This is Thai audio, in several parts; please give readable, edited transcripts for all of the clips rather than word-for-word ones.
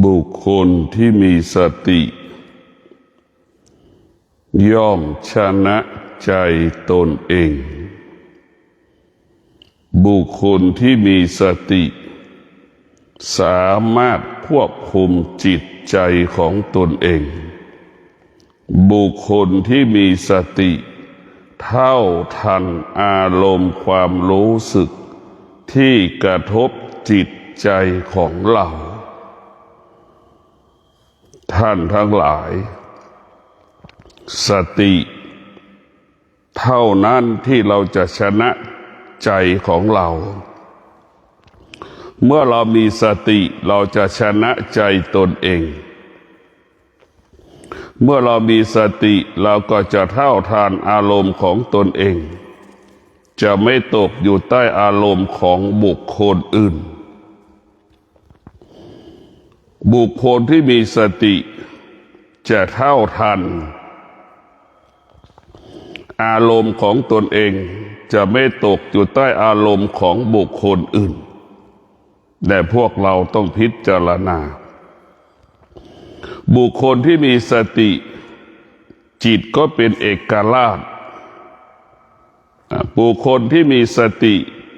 บุคคลที่มีสติย่อมชนะใจตนเองบุคคลที่มีสติสามารถควบคุมจิตใจของตนเองบุคคลที่มีสติเท่าทันอารมณ์ความรู้สึกที่กระทบจิตใจของเราท่านทั้งหลายสติเท่านั้นที่เราจะชนะใจของเราเมื่อเรามีสติเราจะชนะใจตนเองเมื่อเรามีสติเราก็จะเท่าทานอารมณ์ของตนเองจะไม่ตกอยู่ใต้อารมณ์ของบุคคลอื่นบุคคลที่มีสติจะเท่าทันอารมณ์ของตนเองจะไม่ตกอยู่ใต้อารมณ์ของบุคคลอื่นแต่พวกเราต้องพิจารณาบุคคลที่มีสติจิตก็เป็นเอกราชบุคคลที่มีสติ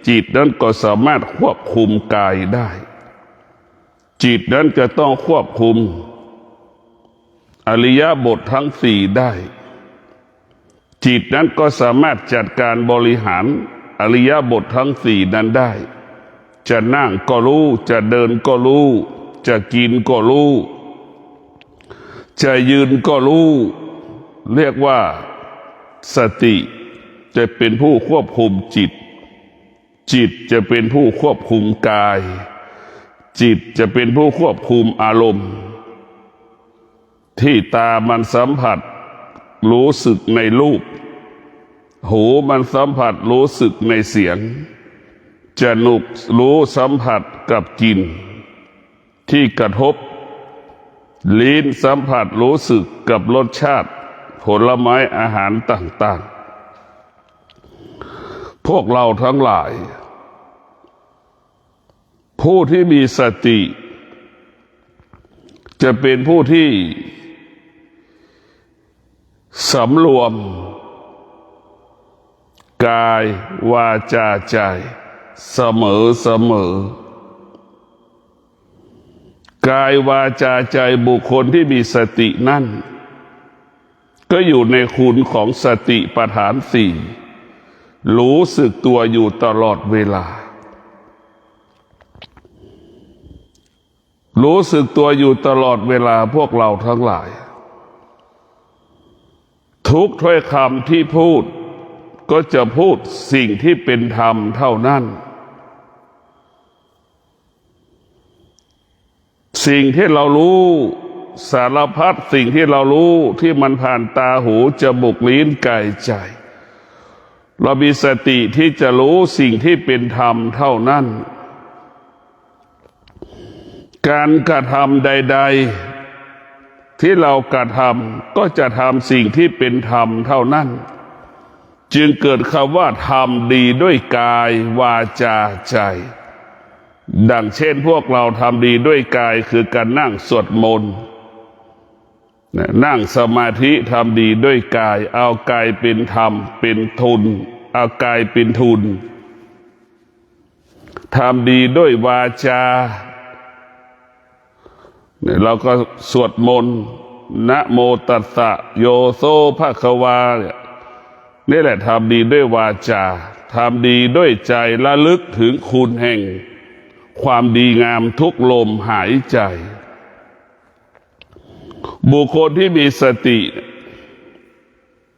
จิตนั้นก็สามารถควบคุมกายได้จิตนั้นจะต้องควบคุมอริยบททั้งสี่ได้จิตนั้นก็สามารถจัดการบริหารอริยบททั้งสี่นั้นได้จะนั่งก็รู้จะเดินก็รู้จะกินก็รู้จะยืนก็รู้เรียกว่าสติจะเป็นผู้ควบคุมจิตจิตจะเป็นผู้ควบคุมกายจิตจะเป็นผู้ควบคุมอารมณ์ที่ตามันสัมผัสรู้สึกในรูปหูมันสัมผัสรู้สึกในเสียงจมูกรู้สัมผัสกับกลิ่นที่กระทบลิ้นสัมผัสรู้สึกกับรสชาติผลไม้อาหารต่างๆพวกเราทั้งหลายผู้ที่มีสติจะเป็นผู้ที่สำรวมกายวาจาใจเสมอกายวาจาใจบุคคลที่มีสตินั่นก็อยู่ในคุณของสติปัฏฐานสี่รู้สึกตัวอยู่ตลอดเวลารู้สึกตัวอยู่ตลอดเวลาพวกเราทั้งหลายทุกถ้อยคำที่พูดก็จะพูดสิ่งที่เป็นธรรมเท่านั้นสิ่งที่เรารู้สารพัดสิ่งที่เรารู้ที่มันผ่านตาหูจมูกลิ้นกายใจเรามีสติที่จะรู้สิ่งที่เป็นธรรมเท่านั้นการกระทำใดๆที่เรากระทำก็จะทำสิ่งที่เป็นธรรมเท่านั้นจึงเกิดคำว่าทำดีด้วยกายวาจาใจดังเช่นพวกเราทำดีด้วยกายคือการนั่งสวดมนต์นั่งสมาธิทำดีด้วยกายเอากายเป็นธรรมเป็นทุนเอากายเป็นทุนทำดีด้วยวาจาเราก็สวดมนต์นะโมตัสสะโยโสภะคะวานี่แหละทำดีด้วยวาจาทำดีด้วยใจระลึกถึงคุณแห่งความดีงามทุกลมหายใจบุคคลที่มีสติ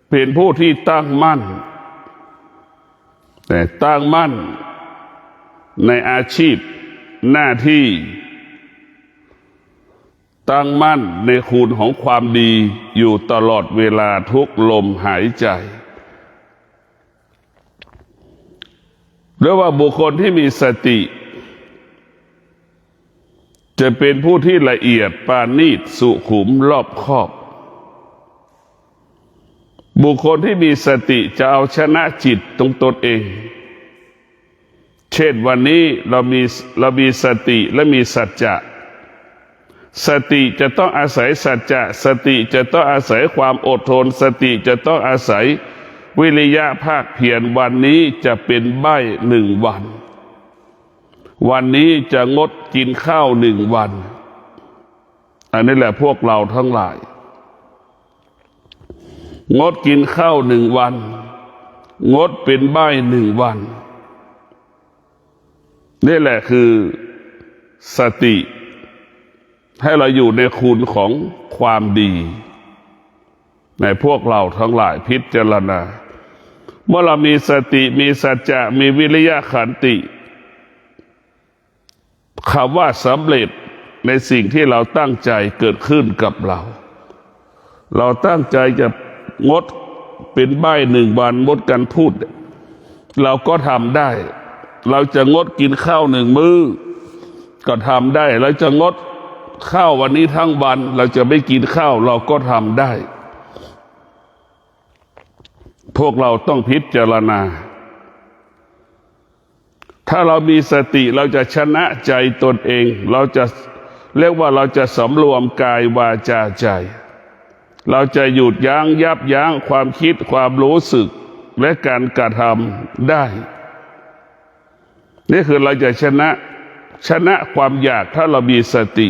เป็นผู้ที่ตั้งมั่นแต่ตั้งมั่นในอาชีพหน้าที่ตั้งมั่นในคุณของความดีอยู่ตลอดเวลาทุกลมหายใจเรียกว่าบุคคลที่มีสติจะเป็นผู้ที่ละเอียดปราณีตสุขุมรอบคอบบุคคลที่มีสติจะเอาชนะจิตตนเองเช่นวันนี้เรามีสติและมีสัจจะ สติจะต้องอาศัยสัจจะสติจะต้องอาศัยความอดทนสติจะต้องอาศัยวิริยะภาคเพียรวันนี้จะเป็นใบ้1 วันวันนี้จะงดกินข้าว1 วันอันนี้แหละพวกเราทั้งหลายงดกินข้าว1 วันงดเป็นใบ้1 วันนี่แหละคือสติให้เราอยู่ในคุณของความดีในพวกเราทั้งหลายพิจารณาเมื่อเรามีสติมีสัจจะมีวิริยะขันติคำว่าสำเร็จในสิ่งที่เราตั้งใจเกิดขึ้นกับเราตั้งใจจะงดเป็นใบ้1 วันงดการพูดเราก็ทำได้เราจะงดกินข้าว1 มื้อก็ทำได้เราจะงดข้าววันนี้ทั้งวันเราจะไม่กินข้าวเราก็ทำได้พวกเราต้องพิจารณาถ้าเรามีสติเราจะชนะใจตนเองเราจะเรียกว่าเราจะสำรวมกายวาจาใจเราจะหยุดยั้งยับยั้งความคิดความรู้สึกและการกระทำได้นี่คือเราจะชนะความอยากถ้าเรามีสติ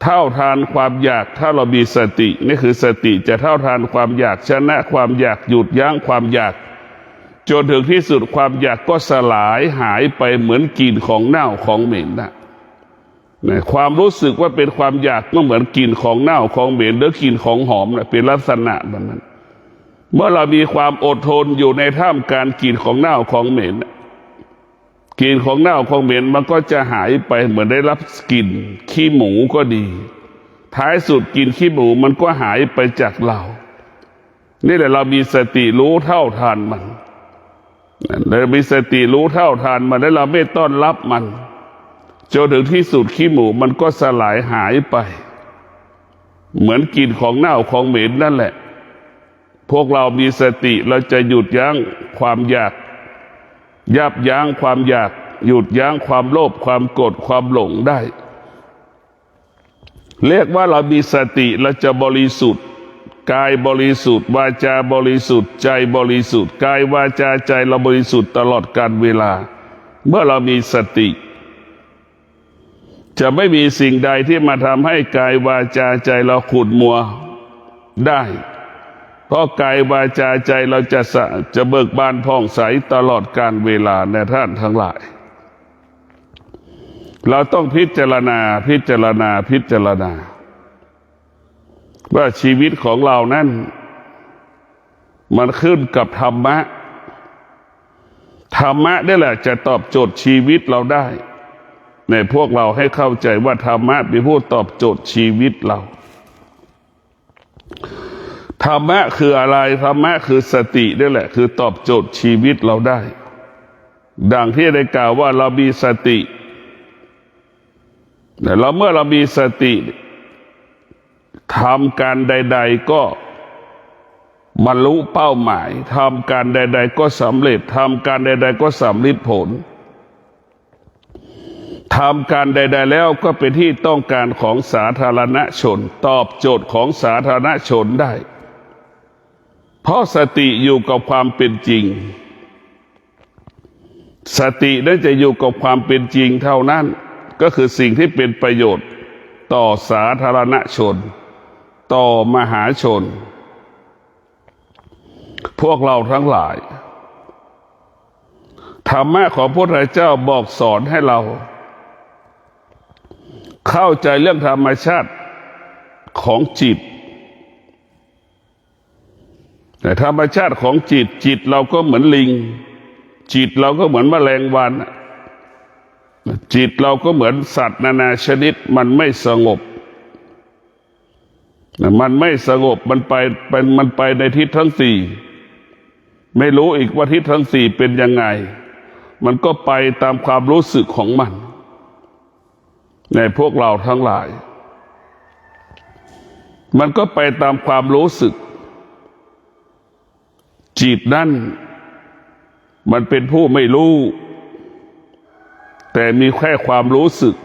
เท่าทานความอยากถ้าเรามีสตินี่คือสติจะเท่าทานความอยากชนะความอยากหยุดยั้งความอยากจนถึงที่สุดความอยากก็สลายหายไปเหมือนกลิ่นของเน่าของเหม็นนะความรู้สึกว่าเป็นความอยากก็เหมือนกลิ่นของเน่าของเหม็นหรือกลิ่นของหอมนะเป็นลักษณะแบบนั้นเมื่อเรามีความอดทนอยู่ในท่ามกลางกลิ่นของเน่าของเหม็นกลิ่นของเน่าของเหม็นมันก็จะหายไปเหมือนได้รับกลิ่นขี้หมูก็ดีท้ายสุดกลิ่นขี้หมูมันก็หายไปจากเรานี่แหละเรามีสติรู้เท่าทานมันเรามีสติรู้เท่าทานมันแล้วเราไม่ต้อนรับมันจนถึงที่สุดขี้หมูมันก็สลายหายไปเหมือนกลิ่นของเน่าของเหม็นนั่นแหละพวกเรามีสติเราจะหยุดยั้งความอยากยับยั้งความอยากหยุดยั้งความโลภความโกรธความหลงได้เรียกว่าเรามีสติเราจะบริสุทธิ์กายบริสุทธิ์วาจาบริสุทธิ์ใจบริสุทธิ์กายวาจาใจเราบริสุทธิ์ตลอดกาลเวลาเมื่อเรามีสติจะไม่มีสิ่งใดที่มาทำให้กายวาจาใจเราขุ่นมัวได้เพราะกายวาจาใจเราจะเบิกบานผ่องใสตลอดกาลเวลาในท่านทั้งหลายเราต้องพิจารณาว่าชีวิตของเรานั้นมันขึ้นกับธรรมะนี่แหละจะตอบโจทย์ชีวิตเราได้ในพวกเราให้เข้าใจว่าธรรมะเป็นผู้ตอบโจทย์ชีวิตเราธรรมะคืออะไรธรรมะคือสตินี่แหละคือตอบโจทย์ชีวิตเราได้ดังที่ได้กล่าวว่าเรามีสติแต่เมื่อเรามีสติทำการใดๆก็บรรลุเป้าหมายทำการใดๆก็สำเร็จทำการใดๆก็สำลิดผลทำการใดๆแล้วก็เป็นที่ต้องการของสาธารณชนตอบโจทย์ของสาธารณชนได้เพราะสติอยู่กับความเป็นจริงสตินั้นจะอยู่กับความเป็นจริงเท่านั้นก็คือสิ่งที่เป็นประโยชน์ต่อสาธารณชนต่อมหาชนพวกเราทั้งหลายธรรมะของพระพุทธเจ้าบอกสอนให้เราเข้าใจเรื่องธรรมชาติของจิตแต่ธรรมชาติของจิตเราก็เหมือนลิงจิตเราก็เหมือนแมลงวันจิตเราก็เหมือนสัตว์นานาชนิดมันไม่สงบมันไปในทิศทั้งสี่ไม่รู้อีกว่าทิศทั้งสี่เป็นยังไงมันก็ไปตามความรู้สึกของมันในพวกเราทั้งหลายมันก็ไปตามความรู้สึกจิตนั่นมันเป็นผู้ไม่รู้แต่มีแค่ความรู้สึก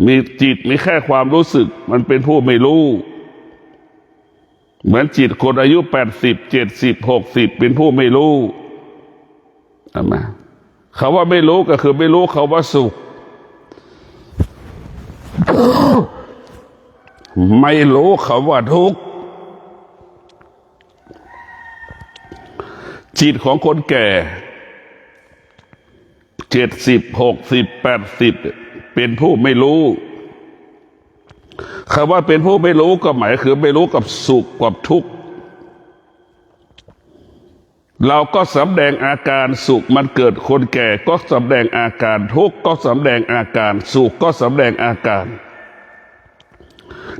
มีจิตมีแค่ความรู้สึกมันเป็นผู้ไม่รู้เหมือนจิตคนอายุ80 70 60เป็นผู้ไม่รู้มาคำว่าไม่รู้ก็คือไม่รู้คำว่าสุขไม่รู้คำว่าทุกข์จิตของคนแก่70 60 80เป็นผู้ไม่รู้คำว่าเป็นผู้ไม่รู้ก็หมายคือไม่รู้กับสุขกับทุกข์เราก็สำแดงอาการสุขมันเกิดคนแก่ก็สำแดงอาการทุกข์ก็สำแดงอาการสุขก็สำแดงอาการ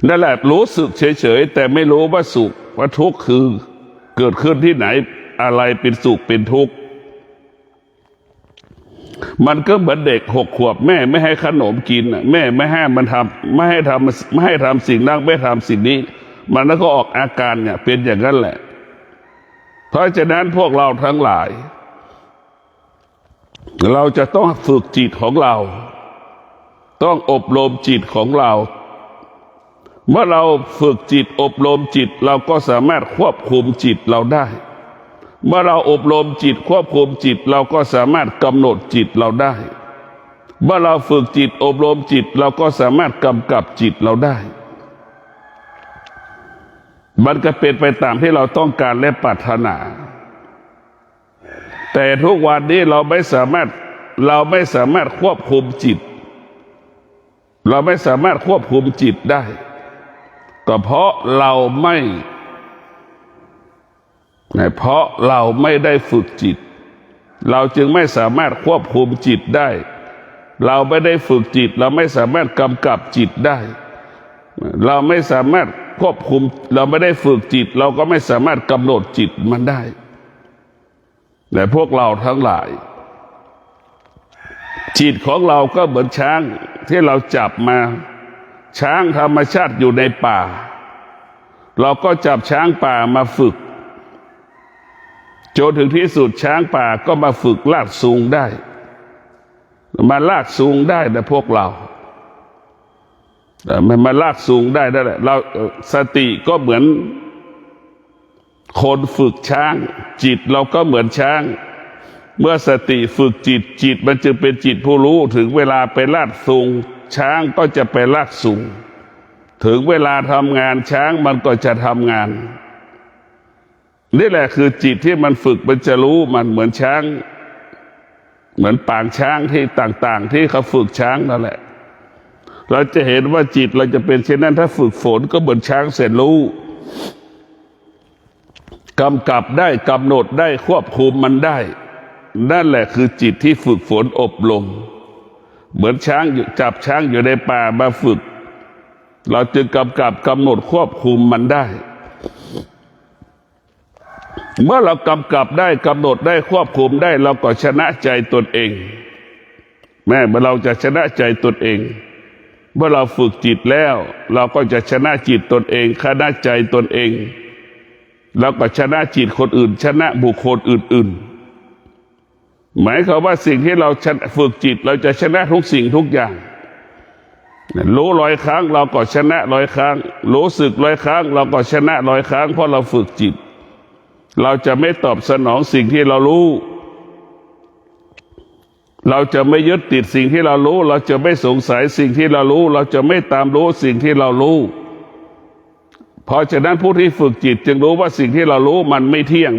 นั่นแหละรู้สึกเฉยๆแต่ไม่รู้ว่าสุขว่าทุกข์คือเกิดขึ้นที่ไหนอะไรเป็นสุขเป็นทุกข์มันก็เหมือนเด็ก6 ขวบแม่ไม่ให้ขนมกินแม่ไม่ให้มันทำไม่ให้ทำสิ่งนั้นไม่ทำสิ่งนี้มันก็ออกอาการเนี่ยเป็นอย่างนั้นแหละเพราะฉะนั้นพวกเราทั้งหลายเราจะต้องฝึกจิตของเราต้องอบรมจิตของเราเมื่อเราฝึกจิตอบรมจิตเราก็สามารถควบคุมจิตเราได้เมื่อเราอบรมจิตควบคุมจิตเราก็สามารถกำหนดจิตเราได้เมื่อเราฝึกจิตอบรมจิตเราก็สามารถกำกับจิตเราได้มันก็เป็นไปตามที่เราต้องการและปรารถนาแต่ทุกวันนี้เราไม่สามารถควบคุมจิตเราไม่สามารถควบคุมจิตได้ก็เพราะเราไม่ได้ฝึกจิตเราจึงไม่สามารถควบคุมจิตได้เราไม่ได้ฝึกจิตเราไม่สามารถกำกับจิตได้เราไม่สามารถควบคุมเราไม่ได้ฝึกจิตเราก็ไม่สามารถกำหนดจิตมันได้แต่พวกเราทั้งหลายจิตของเราก็เหมือนช้างที่เราจับมาช้างธรรมชาติอยู่ในป่าเราก็จับช้างป่ามาฝึกจนถึงที่สุดช้างป่าก็มาฝึกลากจูงได้มาลากจูงได้นะพวกเรามันมาลากจูงได้นั่นแหละเราสติก็เหมือนคนฝึกช้างจิตเราก็เหมือนช้างเมื่อสติฝึกจิตมันจึงเป็นจิตผู้รู้ถึงเวลาไปลากจูงช้างก็จะไปลากจูงถึงเวลาทำงานช้างมันก็จะทำงานนี่แหละคือจิตที่มันฝึกมันจะรู้มันเหมือนช้างเหมือนปางช้างที่ต่างๆที่เขาฝึกช้างนั่นแหละเราจะเห็นว่าจิตเราจะเป็นเช่นนั้นถ้าฝึกฝนก็เหมือนช้างเสร็จรู้กำกับได้กำหนดได้ควบคุมมันได้นั่นแหละคือจิตที่ฝึกฝนอบรมเหมือนช้างจับช้างอยู่ในป่ามาฝึกเราจึงกำกับกำหนดควบคุมมันได้เมื่อเรากำกับได้กำหนดได้ควบคุมได้เราก็ชนะใจตนเองเมื่อเราจะชนะใจตนเองเมื่อเราฝึกจิตแล้วเราก็จะชนะจิตตนเองชนะใจตนเองแล้วก็ชนะจิตคนอื่นชนะบุคคลอื่นๆหมายความว่าสิ่งที่เราฝึกจิตเราจะชนะทุกสิ่งทุกอย่างรู้100 ครั้งเราก็ชนะ100 ครั้งรู้สึก100 ครั้งเราก็ชนะ100 ครั้งเพราะเราฝึกจิตเราจะไม่ตอบสนองสิ่งที่เรารู้เราจะไม่ยึดติดสิ่งที่เรารู้เราจะไม่สงสัยสิ่งที่เรารู้เราจะไม่ตามรู้สิ่งที่เรารู้เพราะฉะนั้นผู้ที่ฝึกจิตจึงรู้ว่าสิ่งที่เรารู้มันไม่เที่ยง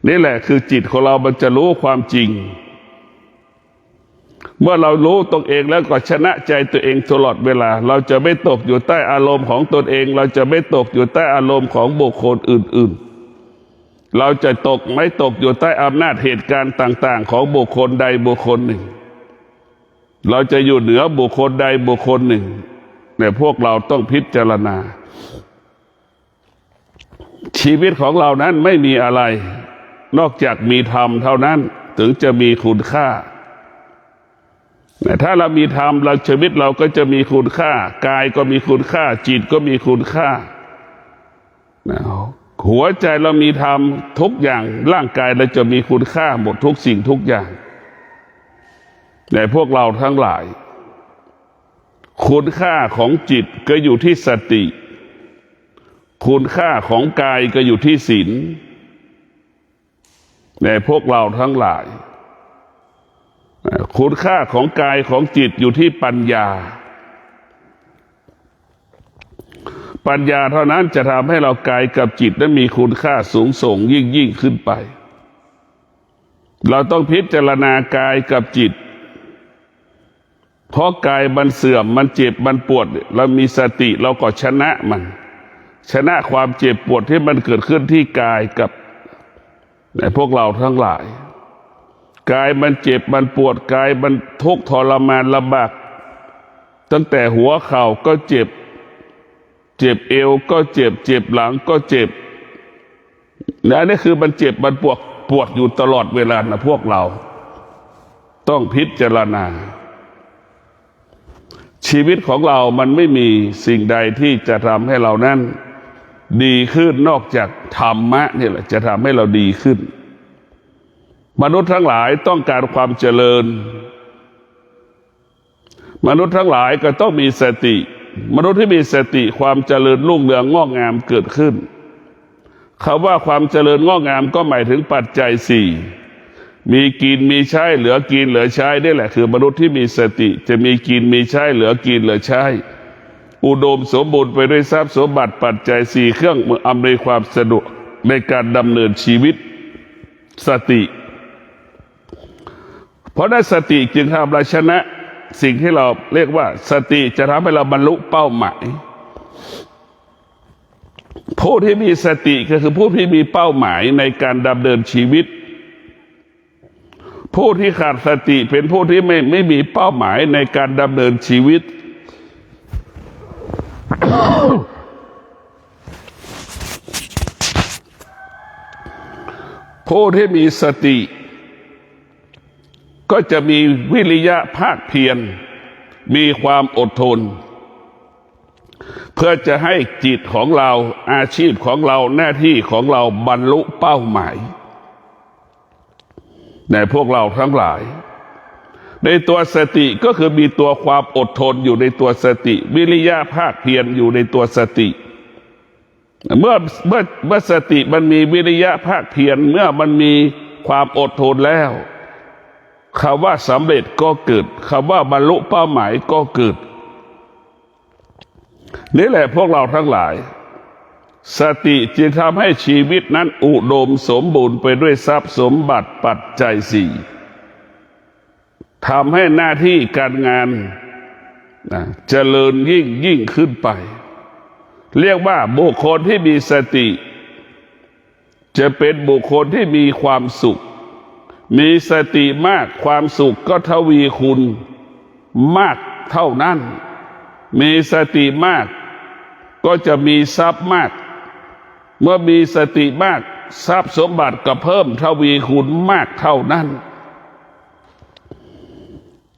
นี่แหละคือจิตของเรามันจะรู้ความจริงเมื่อเรารู้ตนเองแล้วก็ชนะใจตัวเองตลอดเวลาเราจะไม่ตกอยู่ใต้อารมณ์ของตนเองเราจะไม่ตกอยู่ใต้อารมณ์ของบุคคลอื่นๆเราจะไม่ตกอยู่ใต้อำนาจเหตุการณ์ต่างๆของบุคคลใดบุคคลหนึ่งเราจะอยู่เหนือบุคคลใดบุคคลหนึ่งแต่พวกเราต้องพิจารณาชีวิตของเรานั้นไม่มีอะไรนอกจากมีธรรมเท่านั้นถึงจะมีคุณค่าแต่ถ้าเรามีธรรมเราชีวิตเราก็จะมีคุณค่ากายก็มีคุณค่าจิตก็มีคุณค่าหัวใจเรามีธรรมทุกอย่างร่างกายเราจะมีคุณค่าหมดทุกสิ่งทุกอย่างแต่พวกเราทั้งหลาย คุณค่าของจิตก็อยู่ที่สติคุณค่าของกายก็อยู่ที่ศีลในพวกเราทั้งหลายคุณค่าของกายของจิตอยู่ที่ปัญญาปัญญาเท่านั้นจะทำให้เรากายกับจิตนั้นมีคุณค่าสูงส่งยิ่งขึ้นไปเราต้องพิจารณากายกับจิตเพราะกายมันเสื่อมมันเจ็บมันปวดเรามีสติเราก็ชนะมันชนะความเจ็บปวดที่มันเกิดขึ้นที่กายกับในพวกเราทั้งหลายกายมันเจ็บมันปวดกายมันทุกข์ทรมานลำบากตั้งแต่หัวเข่าก็เจ็บเอวก็เจ็บหลังก็เจ็บและนี่คือมันเจ็บมันปวดอยู่ตลอดเวลานะพวกเราต้องพิจารณาชีวิตของเรามันไม่มีสิ่งใดที่จะทำให้เรานั้นดีขึ้นนอกจากธรรมะนี่แหละจะทำให้เราดีขึ้นมนุษย์ทั้งหลายต้องการความเจริญมนุษย์ทั้งหลายก็ต้องมีสติมนุษย์ที่มีสติความเจริญรุ่งเรืองงอกงามเกิดขึ้นคำว่าความเจริญงอกงามก็หมายถึงปัจจัยสี่มีกินมีใช้เหลือกินเหลือใช้นี่แหละคือมนุษย์ที่มีสติจะมีกินมีใช้เหลือกินเหลือใช้อุดมสมบูรณ์ไปด้วยทรัพย์สมบัติปัจจัยสี่เครื่องอำนวยความสะดวกในการดำเนินชีวิตสติเพราะได้สติจึงทำให้ชนะสิ่งที่เราเรียกว่าสติจะทำให้เราบรรลุเป้าหมายผู้ที่มีสติก็คือผู้ที่มีเป้าหมายในการดำเนินชีวิตผู้ที่ขาดสติเป็นผู้ที่ไม่มีเป้าหมายในการดำเนินชีวิตผู้ที่มีสติก็จะมีวิริยะภาคเพียรมีความอดทนเพื่อจะให้จิตของเราอาชีพของเราหน้าที่ของเราบรรลุเป้าหมายในพวกเราทั้งหลายในตัวสติก็คือมีตัวความอดทนอยู่ในตัวสติวิริยะภาคเพียรอยู่ในตัวสติเมื่อสติมันมีวิริยะภาคเพียรเมื่อมันมีความอดทนแล้วคำว่าสำเร็จก็เกิดคำว่าบรรลุเป้าหมายก็เกิดนี่แหละพวกเราทั้งหลายสติจึงทำให้ชีวิตนั้นอุดมสมบูรณ์ไปด้วยทรัพย์สมบัติปัจจัยสี่ทำให้หน้าที่การงานเจริญยิ่งขึ้นไปเรียกว่าบุคคลที่มีสติจะเป็นบุคคลที่มีความสุขมีสติมากความสุขก็ทวีคูณมากเท่านั้นมีสติมากก็จะมีทรัพย์มากเมื่อมีสติมากทรัพย์สมบัติก็เพิ่มทวีคูณมากเท่านั้น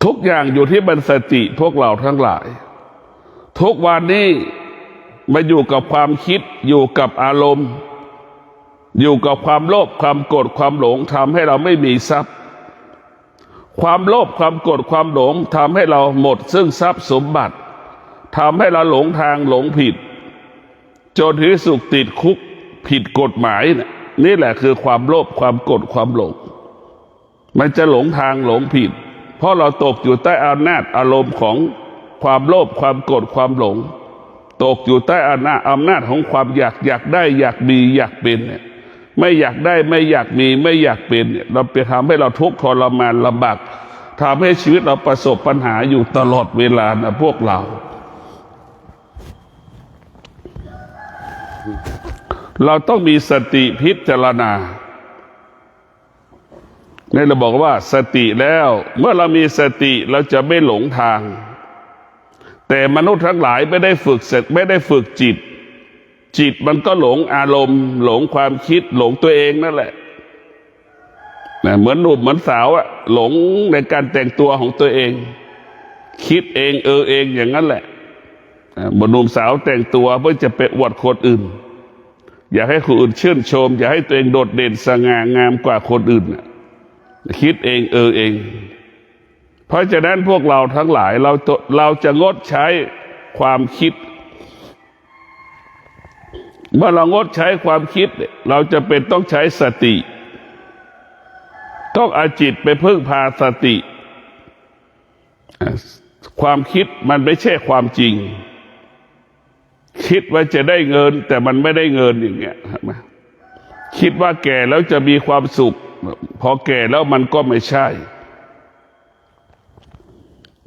ทุกอย่างอยู่ที่บัญสติพวกเราทั้งหลายทุกวันนี้มาอยู่กับความคิดอยู่กับอารมณ์อยู่กับความโลภความโกรธความหลงทำให้เราไม่มีทรัพย์ความโลภความโกรธความหลงทำให้เราหมดซึ่งทรัพย์สมบัติทำให้เราหลงทางหลงผิดจนที่สุดติดคุกผิดกฎหมายนี่แหละคือความโลภความโกรธความหลงมันจะหลงทางหลงผิดเพราะเราตกอยู่ใต้อำนาจอารมณ์ของความโลภความโกรธความหลงตกอยู่ใต้อำนาจของความอยากได้อยากมีอยากเป็นเนี่ยไม่อยากได้ไม่อยากมีไม่อยากเป็นเนี่ยเราไปทำให้เราทุกข์ทรมานลำบากทำให้ชีวิตเราประสบปัญหาอยู่ตลอดเวลานะพวกเราต้องมีสติพิจารณาเนี่ยเราบอกว่าสติแล้วเมื่อเรามีสติเราจะไม่หลงทางแต่มนุษย์ทั้งหลายไม่ได้ฝึกจิตมันก็หลงอารมณ์หลงความคิดหลงตัวเองนั่นแหละเหมือนหนุ่มเหมือนสาวหลงในการแต่งตัวของตัวเองคิดเองเองอย่างนั้นแหละหนุ่มสาวแต่งตัวเพื่อจะไปอวดคนอื่นอยากให้คนอื่นชื่นชมอยากให้ตัวเองโดดเด่นสง่างามกว่าคนอื่นคิดเองเอง เพราะฉะนั้นพวกเราทั้งหลายเราจะงดใช้ความคิดเมื่อเรางดใช้ความคิดเราจะเป็นต้องใช้สติต้องเอาจิตไปพึ่งพาสติความคิดมันไม่ใช่ความจริงคิดว่าจะได้เงินแต่มันไม่ได้เงินอย่างเงี้ยคิดว่าแก่แล้วจะมีความสุขพอแก่แล้วมันก็ไม่ใช่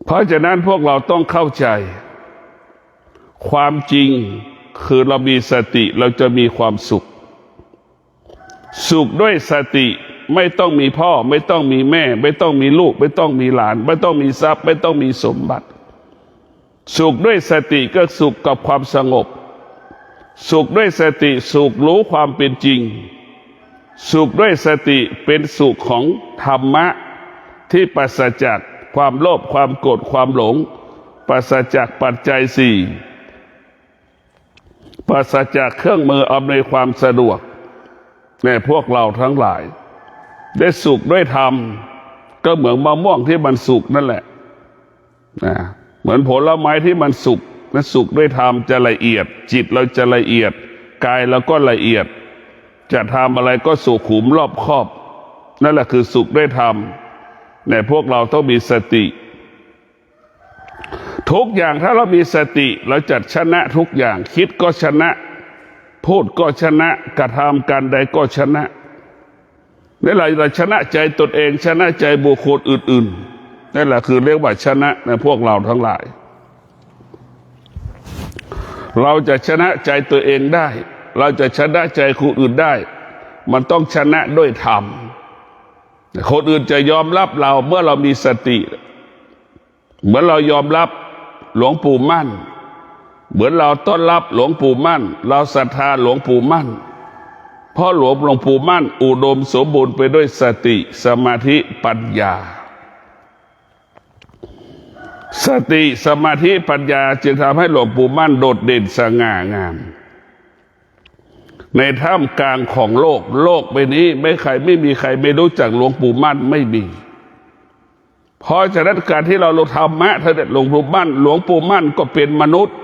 เพราะฉะนั้นพวกเราต้องเข้าใจความจริงคือเรามีสติเราจะมีความสุขสุขด้วยสติไม่ต้องมีพ่อไม่ต้องมีแม่ไม่ต้องมีลูกไม่ต้องมีหลานไม่ต้องมีทรัพย์ไม่ต้องมีสมบัติสุขด้วยสติก็สุขกับความสงบสุขด้วยสติสุขรู้ความเป็นจริงสุขด้วยสติเป็นสุขของธรรมะที่ปราศจากความโลภความโกรธความหลงปราศจากปัจจัยสี่ปราศจากเครื่องมืออำนวยความสะดวกในพวกเราทั้งหลายได้สุขด้วยธรรมก็เหมือนมะม่วงที่มันสุกนั่นแหละเหมือนผลไม้ที่มันสุกนั้นสุกด้วยธรรมจะละเอียดจิตเราจะละเอียดกายเราก็ละเอียดจะทำอะไรก็สุขุมรอบคอบนั่นแหละคือสุขด้วยธรรมในพวกเราต้องมีสติทุกอย่างถ้าเรามีสติเราจะชนะทุกอย่างคิดก็ชนะพูดก็ชนะกระทำการใดก็ชนะนี่แหละเราชนะใจตนเองชนะใจบุคคลอื่นๆนั่นแหละคือเรียกว่าชนะในพวกเราทั้งหลายเราจะชนะใจตัวเองได้เราจะชนะใจคนอื่นได้มันต้องชนะด้วยธรรมคนอื่นจะยอมรับเราเมื่อเรามีสติเหมือนเรายอมรับหลวงปู่มั่นเหมือนเราต้อนรับหลวงปู่มั่นเราศรัทธาหลวงปู่มั่นเพราะหลวงปู่มั่นอุดมสมบูรณ์ไปด้วยสติสมาธิปัญญาสติสมาธิปัญญาจึงทำให้หลวงปู่มั่นโดดเด่นสง่างามในท่ามกลางของโลกใบนี้ไม่มีใครไม่รู้จักหลวงปู่มั่นไม่มีเพราะฉะนั้นการที่เราลงธรรมะเธอหลวงปู่มั่นก็เป็นมนุษย์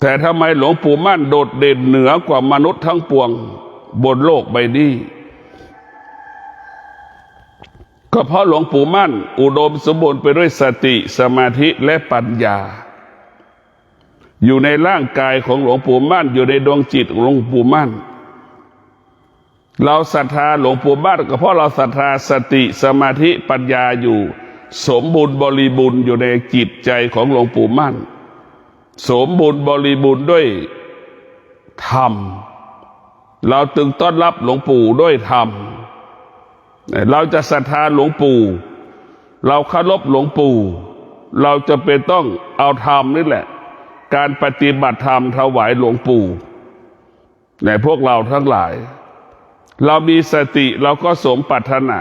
แต่ทำไมหลวงปู่มั่นโดดเด่นเหนือกว่ามนุษย์ทั้งปวงบนโลกใบนี้ก็เพราะหลวงปู่มั่นอุดมสมบูรณ์ไปด้วยสติสมาธิและปัญญาอยู่ในร่างกายของหลวงปู่มั่นอยู่ในดวงจิตของหลวงปู่มั่นเราศรัทธาหลวงปู่มั่นก็เพราะเราศรัทธาสติสมาธิปัญญาอยู่สมบูรณ์บริบูรณ์อยู่ในจิตใจของหลวงปู่มั่นสมบูรณ์บริบูรณ์ด้วยธรรมเราจึงต้อนรับหลวงปู่ด้วยธรรมเราจะศรัทธาหลวงปู่เราเคารพหลวงปู่เราจะเป็นต้องเอาธรรมนี่แหละการปฏิบัติธรรมถวายหลวงปู่ในพวกเราทั้งหลายเรามีสติเราก็สมปรารถนา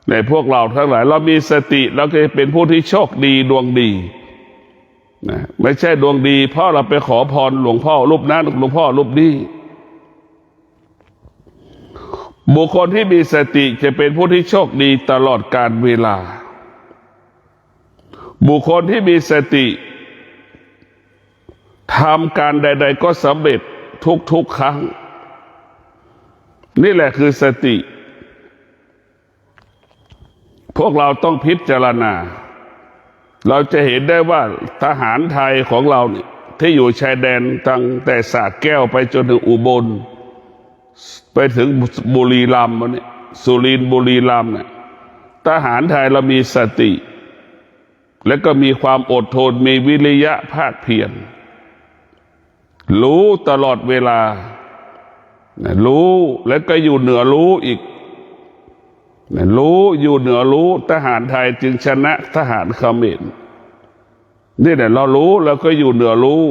ในพวกเราทั้งหลายเรามีสติเราก็จะเป็นผู้ที่โชคดีดวงดีนะไม่ใช่ดวงดีเพราะเราไปขอพรหลวงพ่อรูปนั้นหลวงพ่อรูปนี้บุคคลที่มีสติจะเป็นผู้ที่โชคดีตลอดกาลเวลาบุคคลที่มีสติทำการใดๆก็สำเร็จทุกครั้งนี่แหละคือสติพวกเราต้องพิจารณาเราจะเห็นได้ว่าทหารไทยของเราเนี่ยที่อยู่ชายแดนตั้งแต่สระแก้วไปจนถึงอุบลไปถึงบุรีรัมย์เนี่ยสุรินทร์บุรีรัมย์เนี่ยทหารไทยเรามีสติและก็มีความอดทนมีวิริยะภาคเพียรรู้ตลอดเวลารู้และก็อยู่เหนือรู้อีกรู้อยู่เหนือรู้ทหารไทยจึงชนะทหารเขมรนี่แหละเรารู้แล้วก็อยู่เหนือรู้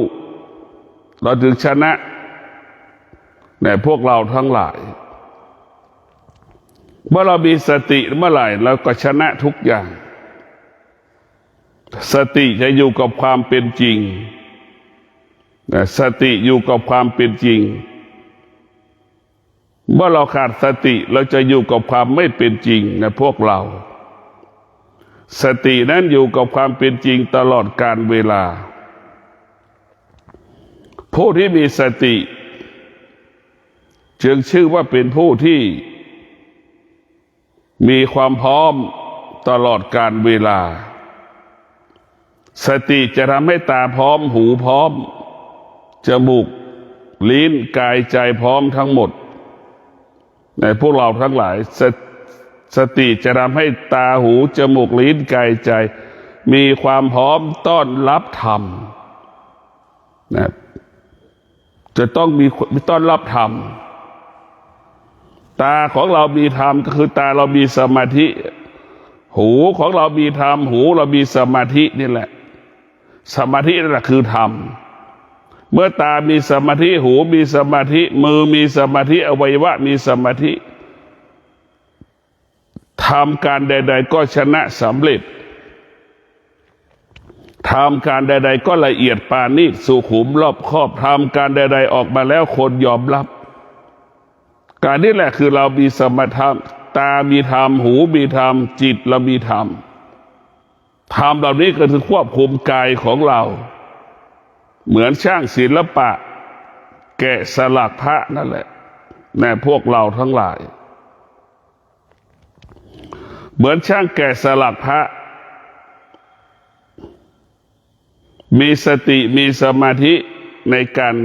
เราจึงชนะในพวกเราทั้งหลายเมื่อเรามีสติเมื่อไหร่เราก็ชนะทุกอย่างสติจะอยู่กับความเป็นจริงสติอยู่กับความเป็นจริงเมื่อเราขาดสติเราจะอยู่กับความไม่เป็นจริงในพวกเรา สตินั้นอยู่กับความเป็นจริงตลอดกาลเวลาผู้ที่มีสติจึงชื่อว่าเป็นผู้ที่มีความพร้อมตลอดกาลเวลาสติจะทำให้ตาพร้อมหูพร้อมจมูกลิ้นกายใจพร้อมทั้งหมดในพวกเราทั้งหลายสติจะทำให้ตาหูจมูกลิ้นกายใจมีความพร้อมต้อนรับธรรมนะจะต้องมีต้อนรับธรรมตาของเรามีธรรมก็คือตาเรามีสมาธิหูของเรามีธรรมหูเรามีสมาธินี่แหละสมาธินั่นแหละคือธรรมเมื่อตามีสมาธิหูมีสมาธิมือมีสมาธิอวัยวะมีสมาธิทำการใดๆก็ชนะสำเร็จทำการใดๆก็ละเอียดปาณีตสุขุมรอบคอบทำการใดๆออกมาแล้วคนยอมรับการนี้แหละคือเรามีสมาธิตามีธรรมหูมีธรรมจิตเรามีธรรมธรรมเหล่านี้ก็คือควบคุมกายของเราเหมือนช่างศิลปะแกะสลักพระนั่นแหละแน่พวกเราทั้งหลายเหมือนช่างแกะสลักพระมีสติมีสมาธิในการ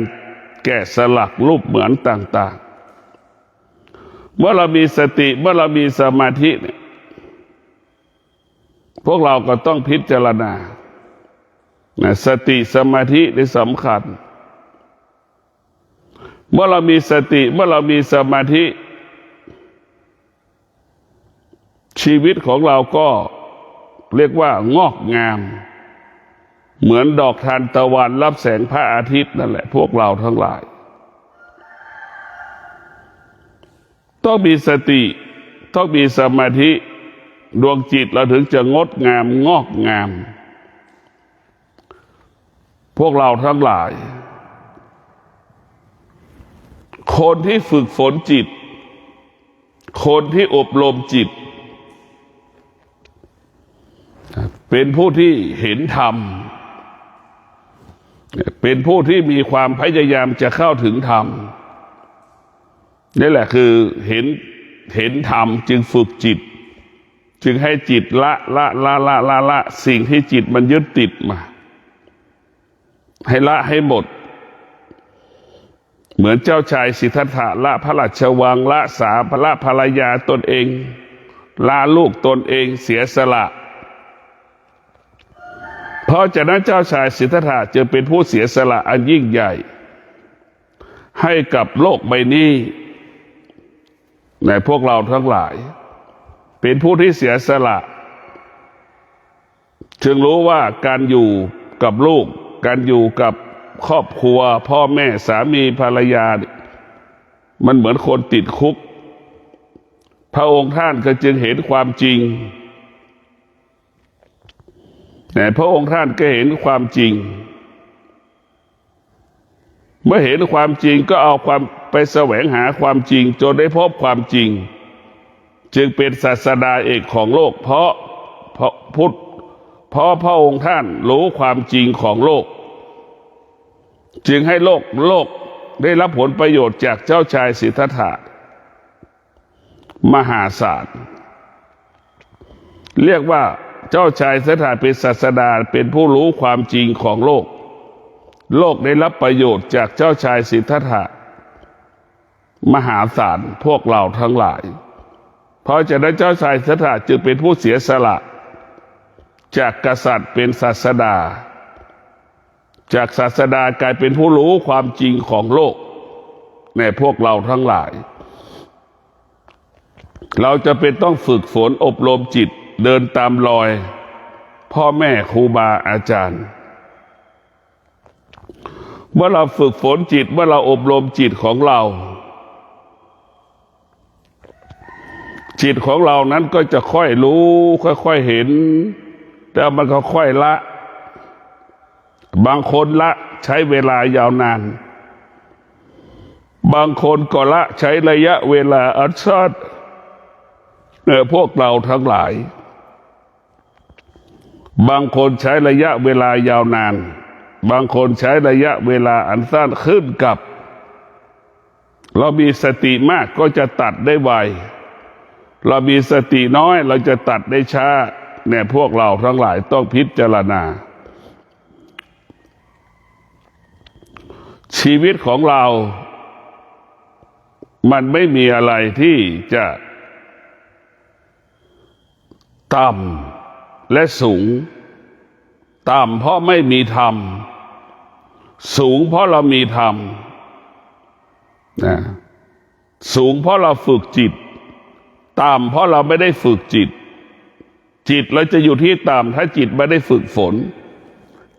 แกะสลักรูปเหมือนต่างๆเมื่อเรามีสติเมื่อเรามีสมาธิเนี่ยพวกเราก็ต้องพิจารณาสติสมาธินี่สำคัญเมื่อเรามีสติเมื่อเรามีสมาธิชีวิตของเราก็เรียกว่างอกงามเหมือนดอกทานตะวันรับแสงพระอาทิตย์นั่นแหละพวกเราทั้งหลายต้องมีสติต้องมีสมาธิดวงจิตเราถึงจะงดงามงอกงามพวกเราทั้งหลายคนที่ฝึกฝนจิตคนที่อบรมจิตเป็นผู้ที่เห็นธรรมเป็นผู้ที่มีความพยายามจะเข้าถึงธรรมนี่แหละคือเห็นธรรมจึงฝึกจิตจึงให้จิตละสิ่งที่จิตมันยึดติดมาให้ละให้หมดเหมือนเจ้าชายสิทธัตถะละพระราชวังละสาละภรรยาตนเองละลูกตนเองเสียสละเพราะฉะนั้นเจ้าชายสิทธัตถะจึงเป็นผู้เสียสละอันยิ่งใหญ่ให้กับโลกใบนี้ในพวกเราทั้งหลายเป็นผู้ที่เสียสละจึงรู้ว่าการอยู่กับลูกการอยู่กับครอบครัวพ่อแม่สามีภรรยามันเหมือนคนติดคุกพระองค์ท่านก็จึงเห็นความจริงแต่พระองค์ท่านก็เห็นความจริงเมื่อเห็นความจริงก็เอาความไปแสวงหาความจริงจนได้พบความจริงจึงเป็นศาสดาเอกของโลกเพราะพระองค์ท่านรู้ความจริงของโลกจึงให้โลกได้รับผลประโยชน์จากเจ้าชายสิทธัตถะมหาศาลเรียกว่าเจ้าชายสิทธัตถะเป็นศาสดาเป็นผู้รู้ความจริงของโลกได้รับประโยชน์จากเจ้าชายสิทธัตถะมหาศาลพวกเราทั้งหลายเพราะฉะนั้นเจ้าชายสิทธัตถะจึงเป็นผู้เสียสละจากกษัตริย์เป็นศาสดาจากศาสดากลายเป็นผู้รู้ความจริงของโลกในพวกเราทั้งหลายเราจะเป็นต้องฝึกฝนอบรมจิตเดินตามรอยพ่อแม่ครูบาอาจารย์เมื่อเราฝึกฝนจิตเมื่อเราอบรมจิตของเราจิตของเรานั้นก็จะค่อยรู้ค่อยๆเห็นแต่มันก็ค่อยละบางคนละใช้เวลายาวนานบางคนก็ละใช้ระยะเวลาอันสั้นพวกเราทั้งหลาย บางคนใช้ระยะเวลายาวนานบางคนใช้ระยะเวลาอันสั้นขึ้นกับเรามีสติมากก็จะตัดได้ไวเรามีสติน้อยเราจะตัดได้ช้าเนี่ยพวกเราทั้งหลายต้องพิจารณาชีวิตของเรามันไม่มีอะไรที่จะต่ำและสูงต่ำเพราะไม่มีธรรมสูงเพราะเรามีธรรมนะสูงเพราะเราฝึกจิตต่ำเพราะเราไม่ได้ฝึกจิตจิตเราจะอยู่ที่ต่ำถ้าจิตไม่ได้ฝึกฝน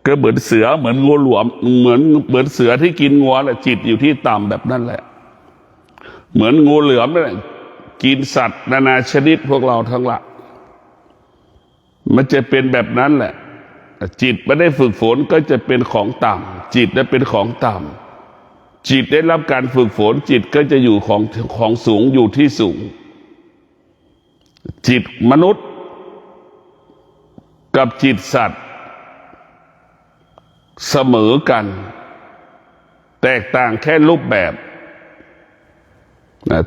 ก็เหมือนเสือเหมือนงูหลวมเหมือนเสือที่กินงัวแหละจิตอยู่ที่ต่ำแบบนั้นแหละเหมือนงูเหลือมเนี่ยกินสัตว์นานาชนิดพวกเราทั้งหลายมันจะเป็นแบบนั้นแหละจิตไม่ได้ฝึกฝนก็จะเป็นของต่ำจิตได้เป็นของต่ำจิตได้รับการฝึกฝนจิตก็จะอยู่ของสูงอยู่ที่สูงจิตมนุษย์กับจิตสัตว์เสมอกันแตกต่างแค่รูปแบบ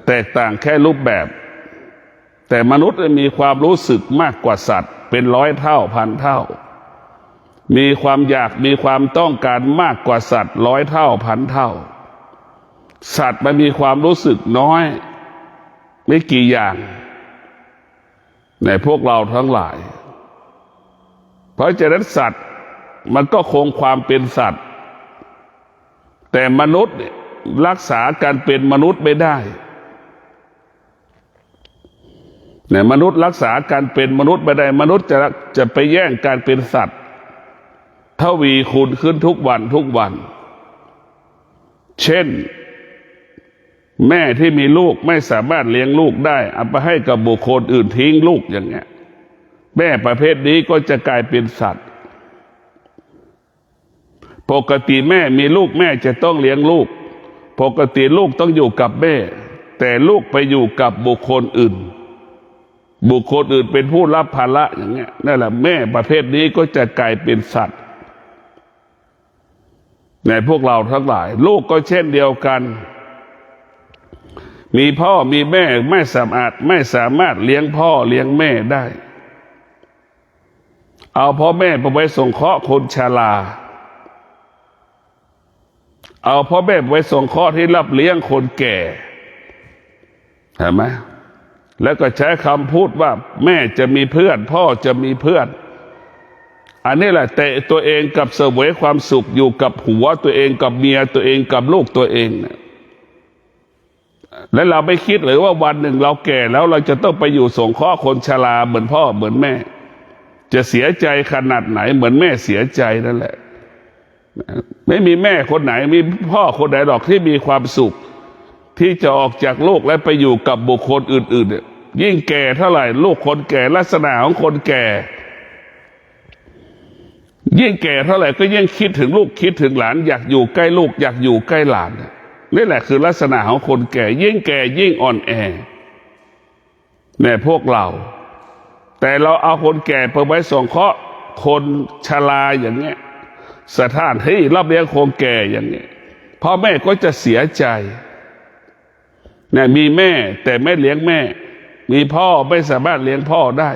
แตกต่างแค่รูปแบบแต่มนุษย์มีความรู้สึกมากกว่าสัตว์เป็นร้อยเท่าพันเท่ามีความอยากมีความต้องการมากกว่าสัตว์ร้อยเท่าพันเท่าสัตว์มันมีความรู้สึกน้อยไม่กี่อย่างในพวกเราทั้งหลายเพราะฉะนั้นสัตว์มันก็คงความเป็นสัตว์แต่มนุษย์รักษาการเป็นมนุษย์ไม่ได้มนุษย์รักษาการเป็นมนุษย์ไม่ได้มนุษย์จะไปแย่งการเป็นสัตว์ทวีคูณขึ้นทุกวันทุกวันเช่นแม่ที่มีลูกไม่สามารถเลี้ยงลูกได้เอาไปให้กับบุคคลอื่นทิ้งลูกอย่างเงี้ยแม่ประเภทนี้ก็จะกลายเป็นสัตว์ปกติแม่มีลูกแม่จะต้องเลี้ยงลูกปกติลูกต้องอยู่กับแม่แต่ลูกไปอยู่กับบุคคลอื่นบุคคลอื่นเป็นผู้รับภาระอย่างเงี้ยนั่นแหละแม่ประเภทนี้ก็จะกลายเป็นสัตว์ในพวกเราทั้งหลายลูกก็เช่นเดียวกันมีพ่อมีแม่ไม่สามารถเลี้ยงพ่อเลี้ยงแม่ได้เอาพ่อแม่ไปไว้สงเคราะห์คนชราเอาพ่อแม่ไปไว้สงเคราะห์ที่รับเลี้ยงคนแก่เห็นไหมแล้วก็ใช้คำพูดว่าแม่จะมีเพื่อนพ่อจะมีเพื่อนอันนี้แหละแต่ตัวเองกับเสวยความสุขอยู่กับผัวตัวเองกับเมียตัวเองกับลูกตัวเองเนี่ยและเราไม่คิดเลยว่าวันหนึ่งเราแก่แล้วเราจะต้องไปอยู่สงเคราะห์คนชราเหมือนพ่อเหมือนแม่จะเสียใจขนาดไหนเหมือนแม่เสียใจนั่นแหละไม่มีแม่คนไหนมีพ่อคนไหนหรอกที่มีความสุขที่จะออกจากโลกและไปอยู่กับบุคคลอื่นๆยิ่งแก่เท่าไหร่ลูกคนแก่ลักษณะของคนแก่ยิ่งแก่เท่าไหร่ก็ยิ่งคิดถึงลูกคิดถึงหลานอยากอยู่ใกล้ลูกอยากอยู่ใกล้หลานนี่แหละคือลักษณะของคนแก่ยิ่งแก่ยิ่งอ่อนแอเนี่ยพวกเราแต่เราเอาคนแก่ไปไว้สงเคราะห์คนชราอย่างเงี้ยสถานที่รับเลี้ยงคนแก่อย่างเงี้ยพ่อแม่ก็จะเสียใจเนี่ยมีแม่แต่ไม่เลี้ยงแม่มีพ่อไม่สามารถเลี้ยงพ่อได้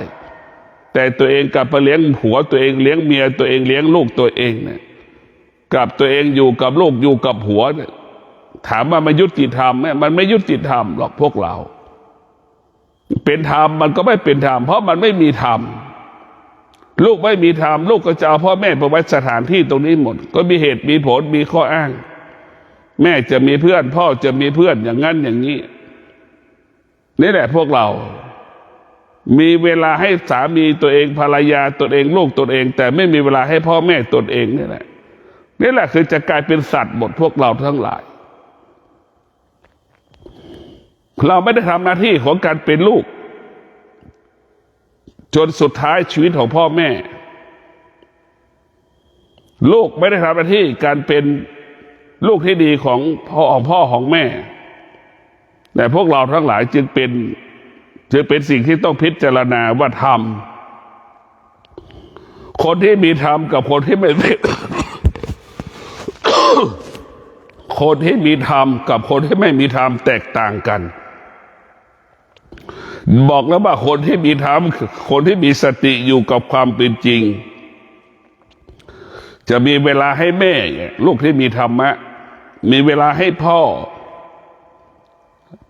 แต่ตัวเองกลับไปเลี้ยงผัวตัวเองเลี้ยงเมียตัวเองเลี้ยงลูกตัวเองเนี่ยกับตัวเองอยู่กับลูกอยู่กับผัวเนี่ยถามว่ามันยุติธรรมไหมมันไม่ยุติธรรมหรอกพวกเราเป็นธรรมมันก็ไม่เป็นธรรมเพราะมันไม่มีธรรมลูกไม่มีธรรมลูกก็จะเอาพ่อแม่ไปไว้สถานที่ตรงนี้หมดก็มีเหตุมีผลมีข้ออ้างแม่จะมีเพื่อนพ่อจะมีเพื่อนอย่างนั้นอย่างนี้นี่แหละพวกเรามีเวลาให้สามีตัวเองภรรยาตัวเองลูกตัวเองแต่ไม่มีเวลาให้พ่อแม่ตัวเองนี่แหละคือจะกลายเป็นสัตว์หมดพวกเราทั้งหลายเราไม่ได้ทำหน้าที่ของการเป็นลูกจนสุดท้ายชีวิตของพ่อแม่ลูกไม่ได้ทำหน้าที่การเป็นลูกที่ดีของพ่อของแม่แต่พวกเราทั้งหลายจึงเป็นสิ่งที่ต้องพิจารณาว่าท คนที่มีธรรมกับคนที่ไม่มี คนที่มีธรรมกับคนที่ไม่มีธรรมแตกต่างกันบอกแล้วว่าคนที่มีธรรมคนที่มีสติอยู่กับความเป็นจริงจะมีเวลาให้แม่ลูกที่มีธรรมะมีเวลาให้พ่อ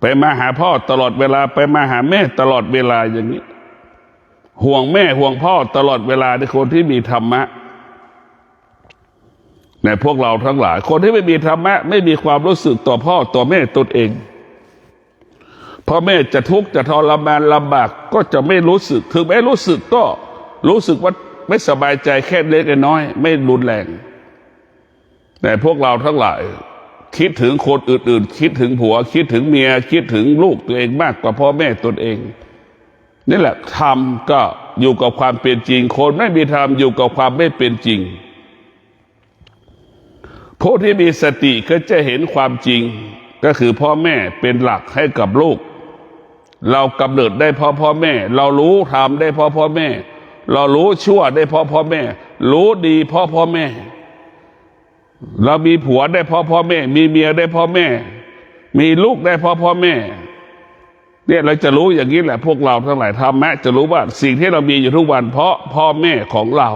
ไปมาหาพ่อตลอดเวลาไปมาหาแม่ตลอดเวลาอย่างนี้ห่วงแม่ห่วงพ่อตลอดเวลาในคนที่มีธรรมะในพวกเราทั้งหลายคนที่ไม่มีธรรมะไม่มีความรู้สึกต่อพ่อต่อแม่ตนเองพ่อแม่จะทุกข์จะทรมานลำบากก็จะไม่รู้สึกถึงแม้รู้สึกก็รู้สึกว่าไม่สบายใจแค่เล็กน้อยไม่รุนแรงแต่พวกเราทั้งหลายคิดถึงคนอื่นๆคิดถึงผัวคิดถึงเมียคิดถึงลูกตัวเองมากกว่าพ่อแม่ตนเองนี่แหละธรรมก็อยู่กับความเป็นจริงคนไม่มีธรรมอยู่กับความไม่เป็นจริงผู้ที่มีสติก็จะเห็นความจริงก็คือพ่อแม่เป็นหลักให้กับลูกเรากำเนิดได้เพราะพ่อแม่เรารู้ธรรมได้เพราะพ่อแม่เรารู้ชั่วได้เพราะพ่อแม่รู้ดีเพราะพ่อแม่เรามีผัวได้เพราะพ่อแม่มีเมียได้เพราะแม่มีลูกได้เพราะพ่อแม่เนี่ยเราจะรู้อย่างนี้แหละพวกเราทั้งหลายธรรมะจะรู้ว่าสิ่งที่เรามีอยู่ทุกวันเพราะพ่อแม่ของเรา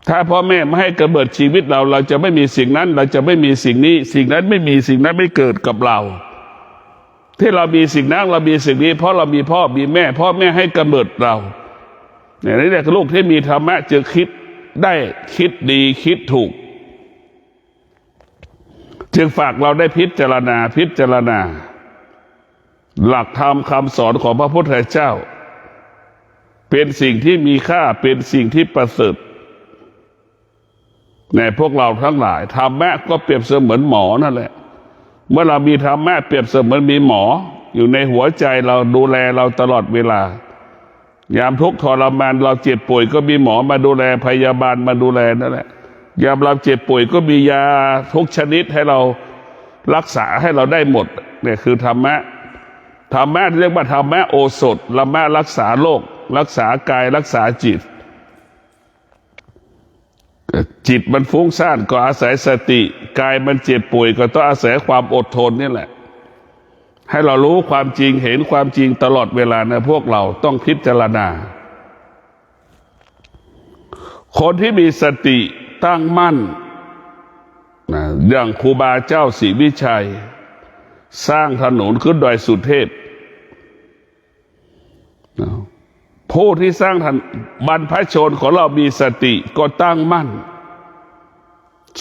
ถ้าพ่อแม่ไม่ให้กำเนิดชีวิตเราจะไม่มีสิ่งนั้นเราจะไม่มีสิ่งนี้สิ่งนั้นไม่มีสิ่งนั้นไม่เกิดกับเราที่เรามีสิ่งนั้นเรามีสิ่งนี้เพราะเรามีพ่อมีแม่พ่อแม่ให้กำเนิดเราเนี่ยนี่แหละลูกที่มีธรรมะจะคิดได้คิดดีคิดถูกจึงฝากเราได้พิจารณาหลักธรรมคำสอนของพระพุทธเจ้าเป็นสิ่งที่มีค่าเป็นสิ่งที่ประเสริฐในพวกเราทั้งหลายธรรมะก็เปรียบเสมือนหมอนั่นแหละเมื่อเรามีธรรมะเปรียบเสมือนมีหมออยู่ในหัวใจเราดูแลเราตลอดเวลายามทุกข์ทรมานเราเจ็บป่วยก็มีหมอมาดูแลพยาบาลมาดูแลนั่นแหละยามเราเจ็บป่วยก็มียาทุกชนิดให้เรารักษาให้เราได้หมดเนี่ยคือธรรมะเรียกว่าธรรมะโอสถธรรมะรักษาโรครักษากายรักษาจิตมันฟุ้งซ่านก็อาศัยสติกายมันเจ็บป่วยก็ต้องอาศัยความอดทนนี่แหละให้เรารู้ความจริงเห็นความจริงตลอดเวลานะพวกเราต้องพิจารณาคนที่มีสติตั้งมั่นนะอย่างครูบาเจ้าศรีวิชัยสร้างถนนขึ้นดอยสุเทพผู้ที่สร้างบรรพชนของเรามีสติก็ตั้งมั่น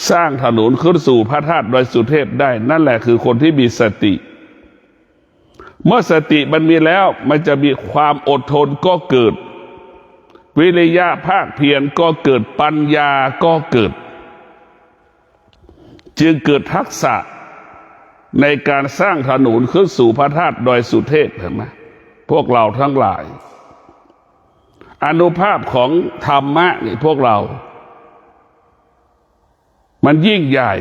สร้างถนนขึ้นสู่พระธาตุดอยสุเทพได้นั่นแหละคือคนที่มีสติเมื่อสติมันมีแล้วมันจะมีความอดทนก็เกิดวิริยะภาคเพียรก็เกิดปัญญาก็เกิดจึงเกิดทักษะในการสร้างถนนขึ้นสู่พระธาตุดอยสุเทพเห็นไหมพวกเราทั้งหลายอานุภาพของธรรมะนี่พวกเรามันยิ่งใหญ่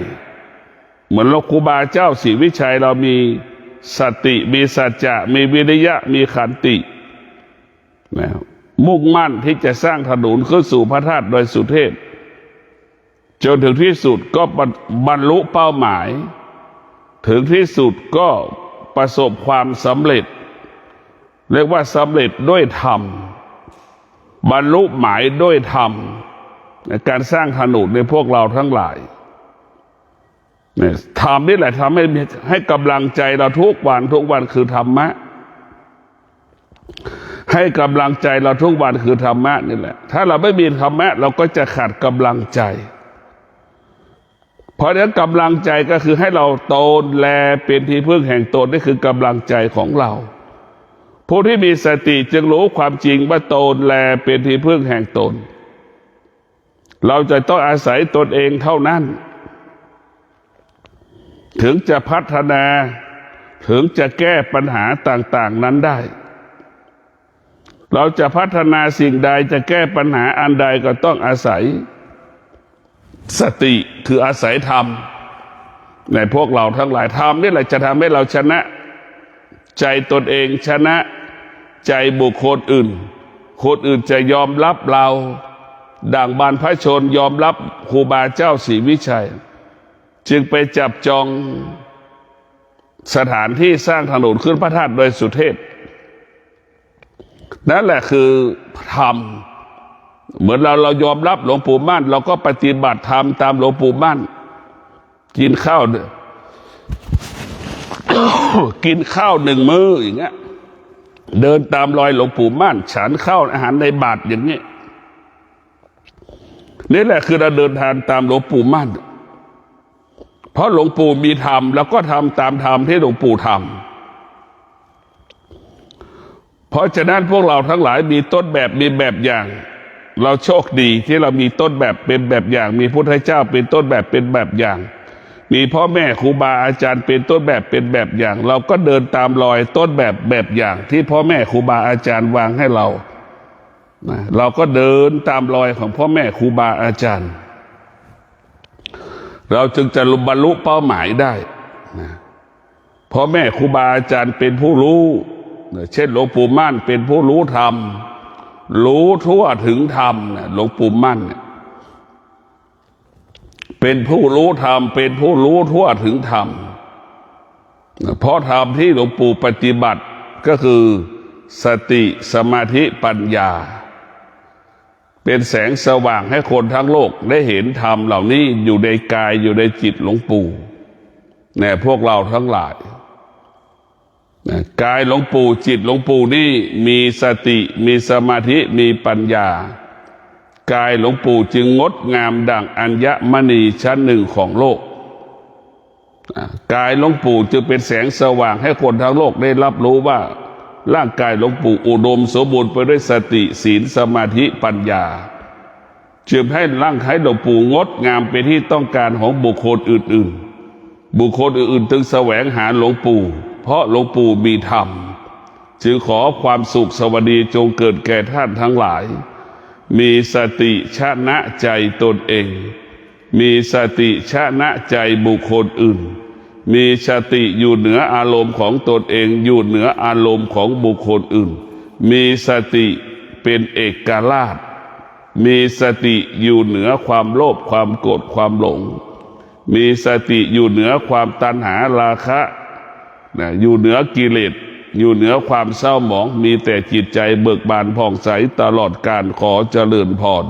เหมือนครูบาเจ้าศรีวิชัยเรามีสติมีสัจจะมีวิริยะมีขันตินะมุ่งมั่นที่จะสร้างถนนขึ้นสู่พระธาตุดอยสุเทพจนถึงที่สุดก็บรรลุเป้าหมายถึงที่สุดก็ประสบความสำเร็จเรียกว่าสำเร็จด้วยธรรมบรรลุหมายด้วยธรรมในการสร้างถนนในพวกเราทั้งหลายเนี่ยธรรมนี่แหละทำให้กำลังใจเราทุกวันคือธรรมะให้กำลังใจเราทุกวันคือธรรมะนี่แหละถ้าเราไม่มีธรรมะเราก็จะขาดกำลังใจเพราะฉะนั้นกำลังใจก็คือให้เราตนแลเป็นที่พึ่งแห่งตนนี่คือกำลังใจของเราผู้ที่มีสติจึงรู้ความจริงว่าตนแลเป็นที่พึ่งแห่งตนเราจะต้องอาศัยตนเองเท่านั้นถึงจะพัฒนาถึงจะแก้ปัญหาต่างๆนั้นได้เราจะพัฒนาสิ่งใดจะแก้ปัญหาอันใดก็ต้องอาศัยสติคืออาศัยธรรมในพวกเราทั้งหลายธรรมนี่แหละจะทำให้เราชนะใจตนเองชนะใจบุคคลอื่นคนอื่นจะยอมรับเรา ดังบรรพชนยอมรับครูบาเจ้าศรีวิชัยจึงไปจับจองสถานที่สร้างถนนขึ้นพระธาตุดอยสุเทพนั่นแหละคือธรรมเหมือนเรายอมรับหลวงปู่มั่นเราก็ปฏิบัติธรรมตามหลวงปู่มั่นกินข้าว กินข้าวหนึ่งมื้ออย่างเงี้ยเดินตามรอยหลวงปู่มั่นฉันข้าวอาหารในบาตรอย่างนี้นี่แหละคือเราเดินทางตามหลวงปู่มั่นเพราะหลวงปู่มีธรรมแล้วก็ทำตามธรรมที่หลวงปู่ทำเพราะฉะนั้นพวกเราทั้งหลายมีต้นแบบมีแบบอย่างเราโชคดีที่เรามีต้นแบบเป็นแบบอย่างมีพุทธเจ้าเป็นต้นแบบเป็นแบบอย่างมีพ่อแม่ครูบาอาจารย์เป็นต้นแบบเป็นแบบอย่างเราก็เดินตามรอยต้นแบบแบบอย่างที่พ่อแม่ครูบาอาจารย์วางให้เราเราก็เดินตามรอยของพ่อแม่ครูบาอาจารย์เราจึงจะบรรลุเป้าหมายได้พ่อแม่ครูบาอาจารย์เป็นผู้รู้เช่นหลวงปู่มั่นเป็นผู้รู้ธรรมรู้ทั่วถึงธรรมหลวงปู่มั่นเป็นผู้รู้ธรรมเป็นผู้รู้ทั่วถึงธรรมเพราะธรรมที่หลวงปู่ปฏิบัติก็คือสติสมาธิปัญญาเป็นแสงสว่างให้คนทั้งโลกได้เห็นธรรมเหล่านี้อยู่ในกายอยู่ในจิตหลวงปู่เนี่ยพวกเราทั้งหลายกายหลวงปู่จิตหลวงปู่นี่มีสติมีสมาธิมีปัญญากายหลวงปู่จึงงดงามดั่งอัญมณีชั้นหนึ่งของโลกกายหลวงปู่จึงเป็นแสงสว่างให้คนทั้งโลกได้รับรู้ว่าร่างกายหลวงปู่อุดมสมบูรณ์ไปด้วยสติศีลสมาธิปัญญาจึงให้ร่างกายหลวงปู่งดงามเป็นที่ต้องการของบุคคลอื่นๆบุคคลอื่นๆจึงแสวงหาหลวงปู่เพราะหลวงปู่มีธรรมจึงขอความสุขสวัสดีจงเกิดแก่ท่านทั้งหลายมีสติชนะใจตนเองมีสติชนะใจบุคคลอื่นมีสติอยู่เหนืออารมณ์ของตนเองอยู่เหนืออารมณ์ของบุคคลอื่นมีสติเป็นเอกราชมีสติอยู่เหนือความโลภความโกรธความหลงมีสติอยู่เหนือความตัณหาราคะอยู่เหนือกิเลสอยู่เหนือความเศร้าหมองมีแต่จิตใจเบิกบานผ่องใสตลอดกาลขอเจริญพร